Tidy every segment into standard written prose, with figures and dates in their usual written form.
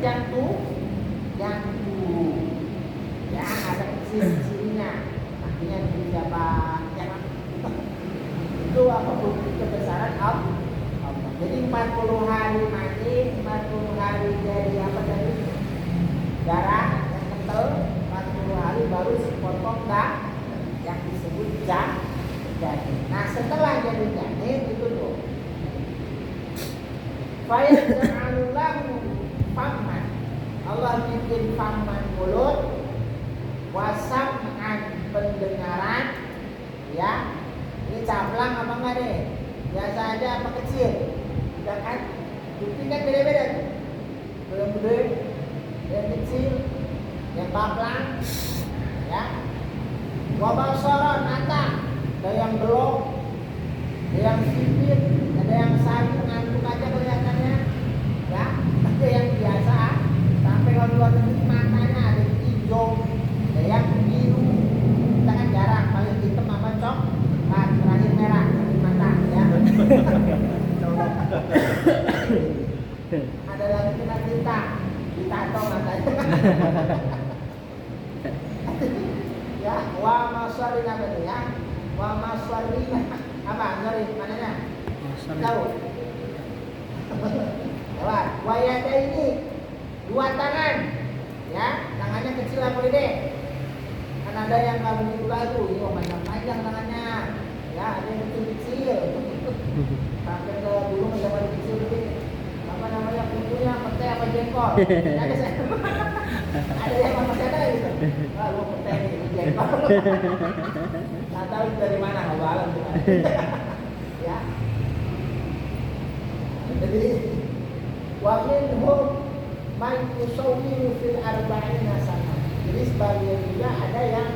yang turun. Ya, ada ciri-cirinya. Artinya dijabat yang itu apa bukti kebesaran Allah. Jadi 40 hari mati, 40 hari jadi apa tadi? Darah yang kental, 40 hari baru sepotong yang disebut janin. Nah setelah jadi janin itu tuh fayaj'alullahu famman, Allah bikin famman mulut, wasam'an pendengaran, ya. Ini caplang apa enggak nih? Biasa aja apa kecil? Tidak kan? Bukti kan beda-beda tuh. Yang gede, yang kecil, yang caplang, ya. Wabasaran mata, ada yang belok, ada yang sipit, ada yang sayu ngantuk aja kelihatannya, ya. Ada yang biasa, sampai kalau luar negeri matanya ada yang hijau, ada yang biru. Kita kan jarang, paling hitam sama coklat, terakhir merah di mata, ya. Ada lagi kena tinta, ditato matanya. Ya, wa masarina berarti ya. Wa masarina apa? Sorry, mananya? Tahu? Lewat. Wa yada ini 2 tangan. Ya, tangannya kecil apa gede? Kan ada yang enggak begitu lagu, ini panjang tangannya. Ya, ada yang kecil-kecil. Sampai ke dulu zaman kecil ini apa namanya kukunya petai apa jengkol. Ada yang masih ada gitu. Wah, lu petai ini jengkol. Nggak tahu dari mana awalan tuh. Ya. Jadi wa minhum man yusawwiru fil arba'ina sana. Jadi sebagian juga ada yang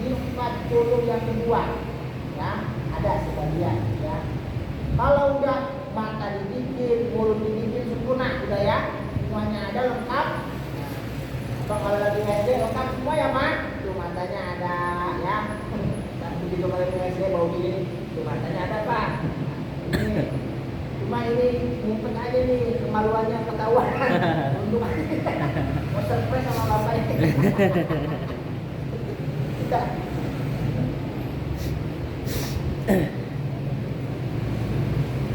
di 40 yang kedua. Ya, ada sebagian ya. Kalau udah mata dibikin, mulut dibikin sempurna udah ya, semuanya ada lengkap. Atau kalau lagi SD lengkap semua ya Mak, tuh matanya ada ya. Dan begitu kalau di SD bau gini, tuh matanya ada Pak. Ini cuma ini ngumpet aja nih, kemaluannya ketahuan. Untuk mau surprise sama bapak ini. Kita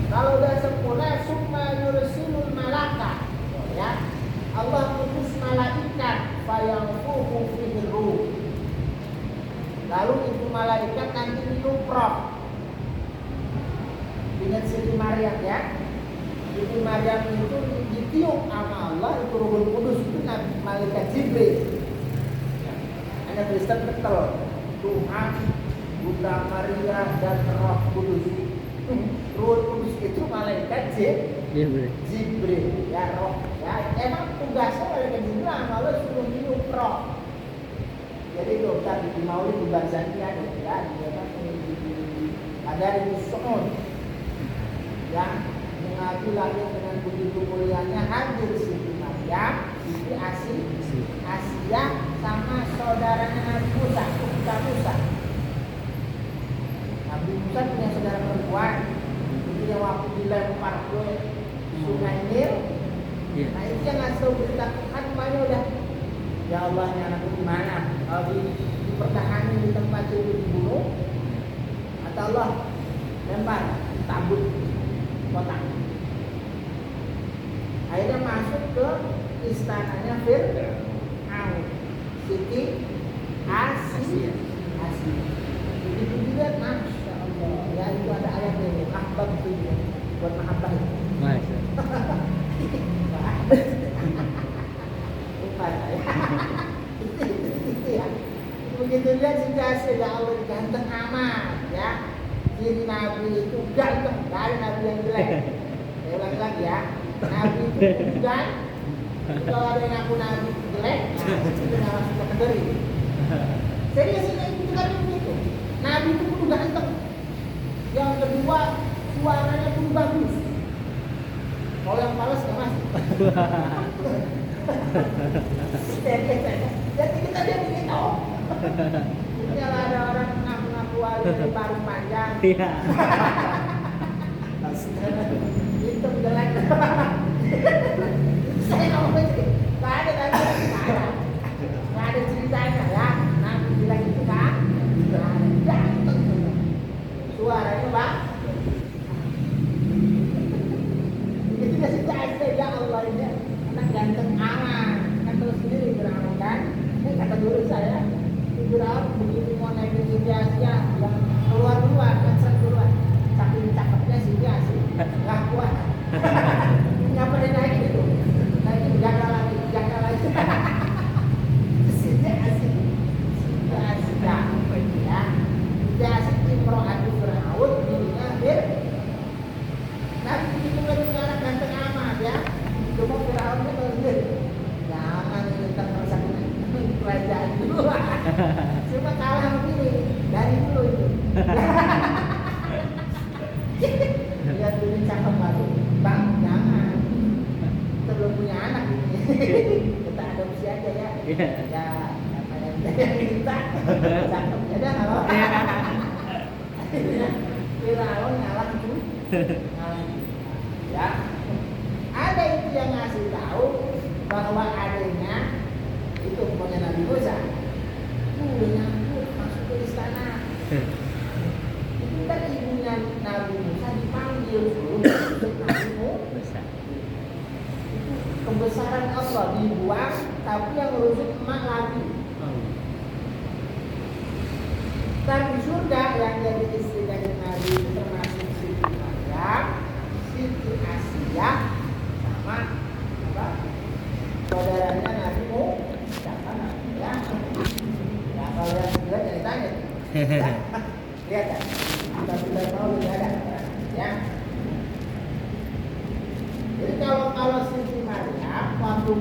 kalau udah sempurna, summa yursilul malaka, ya. Allah utus malaikat fayanfuhu fihi ruh. Lalu itu malaikat nanti diluprok. Ingat Siti Maryam ya. Siti Maryam itu ditiup sama Allah, itu Ruhul Kudus, itu malaikat Jibril. Ada Kristen betul. Tuhan, Bunda Maria dan Roh Kudus. Ruhul Kudus itu malaikat Jibril, ya roh. Ya, emang tugasnya malaikat Jibril Allah suruh minum roh. Jadi itu tadi di Maulid di Barzaniyah ya, dia kan ada di Su'ud yang mengaku lagi dengan begitu mulianya hadir Siti Maryam, Siti Asia sama saudaranya Nabi Musa, Musa. Nabi Musa punya saudara perempuan, itu yang waktu dilempar ke Sungai Nil. Nah itu yang ngasih tahu berita kan semuanya udah. Ya Allah, ini anakku gimana? Kalau dipertahankan di tempat itu dibunuh, atau Allah lempar tabut kotak. Akhirnya masuk ke istananya Fir'aun, Siti Asia. Begitu dilihat, Masya Allah, ya itu ada ayat ini, ahbab itu buat mahabbah itu. Masya itu ya. Begitu lihat situasi, ya Allah ganteng amat ya. Ciri Nabi itu ganteng, gak ada Nabi yang jelek. Saya ulang lagi ya, Nabi itu ganteng. Kalau ada yang ngaku Nabi jelek, nah itu gak masuk kategori. Serius ini itu kan begitu. Nabi itu kudu ganteng. Yang kedua, suaranya pun bagus. Kalau yang malas gak masuk. Jadi kita lihat ini tahu. Kalau ada orang ngaku-ngaku wali baru panjang. Iya. Itu jelek. Saya ngomong aja nggak ada ceritanya ya. Nabi bilang itu kan, nah, ganteng tuh. Suaranya bang, itu kasih tahu ya Allah ini anak ganteng aman. Kan terus sendiri Firaun kan, kata guru saya, Firaun begitu mau naikin Siti Asia yang keluar duluan, saking cakepnya Siti Asia nggak kuat. Nggak pernah naik itu, naikin jaga lagi. Siti Asia ya, Siti Asia imro'atu Firaun dirinya Nabi begitu lagi anak ganteng amat ya. Cuma Firaunnya kalau sendiri jangan minta merusakin kerajaan dulu. Cuma kalah begini dari dulu itu. Lihat dulu cakep baru. Bang, jangan. Kita belum punya anak ini. Kita adopsi aja ya. Ya, apa yang minta. Cakepnya dah kalau. Firaun ngalah itu. Ya, ada itu yang ngasih tahu bahwa adanya itu punya Nabi Musa udah nyangkut masuk ke istana. Itu kan ibunya Nabi Musa dipanggil suruh Nabi Musa. Itu kebesaran Allah dibuang, tapi yang ngurusin emak lagi. Dan di surga yang jadi istri dari Nabi termasuk Siti Maryam, Siti Asia, sama apa? Saudaranya Nabi Musa ya. Ya kalau yang lihat jadi tanya. Lihat kan? Kita sudah tahu tidak ada ya. Jadi kalau Siti Maryam waktu